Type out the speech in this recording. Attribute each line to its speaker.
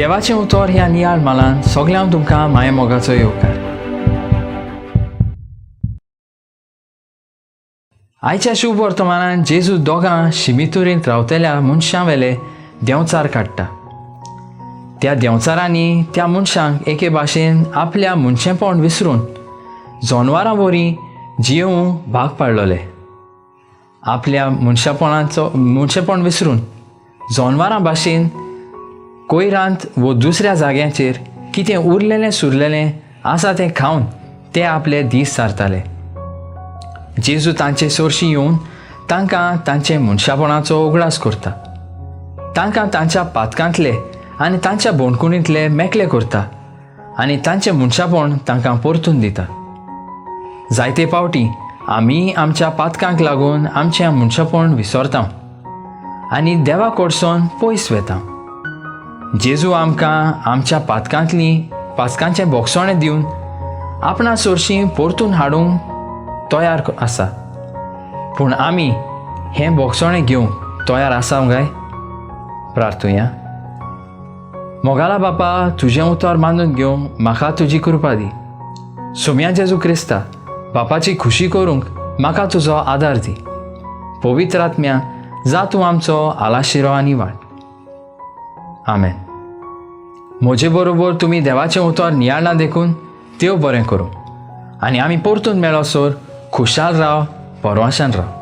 Speaker 1: देवाचें उतर ह्या नियाळ मालान सगळ्यांक तुमकां माये मोगाचो येवकार. आयच्या शुभ वर्तमानान जेजू दोगां शिमितुरींत रावतल्या मनशां वेले देंवचार काडटा. त्या देंवचारांनी त्या मनशांक एके भाशेन आपल्या मनशेपण विसरून जनावरां वरी जियेवंक भाग पाडलोले. आपल्या मनशेपण विसरून जनावरां भाशेन कोयरांत वो दुसऱ्या जाग्यांचेर कितें उरलेलें सुरलेलें आसा तें खावन ते आपले दीस सारताले. जेजू तांचे सोरशीं येवन तांकां तांचे मनशापणाचो उगडास करता. तांकां तांच्या पातकांतले आनी तांच्या बोणकुणींतले मेकळे करता आनी तांचें मनशापण तांकां परतून दिता. जायते फावटी आमी आमच्या पातकांक लागून आमचें मनशापण विसरता आनी देवा कडसून पयस वेता. जेजू आमकां आमच्या पातकांचें बोगसोणें दिवन आपणा सोरशीं परतून हाडूंक तयार आसा. पूण आमी हें बोगसोणें घेवंक तयार आसा काय? प्रार्थुया. मोगाला बापा, तुजें उतर बांदून घेवंक म्हाका तुजी कृपा दी. सोम्या जेजू क्रिस्ता, बापाची खुशी करूंक म्हाका तुजो आदार दी. पवित्र आत्म्या, जा तूं आमचो आलाशिरो आनी वाट. आमेन. म्हजे बरोबर तुमी देवाचें उतर नियाळना देखून देव बरें करूं आनी आमी परतून मेळोसर खुशाल राव, परवाशान राव.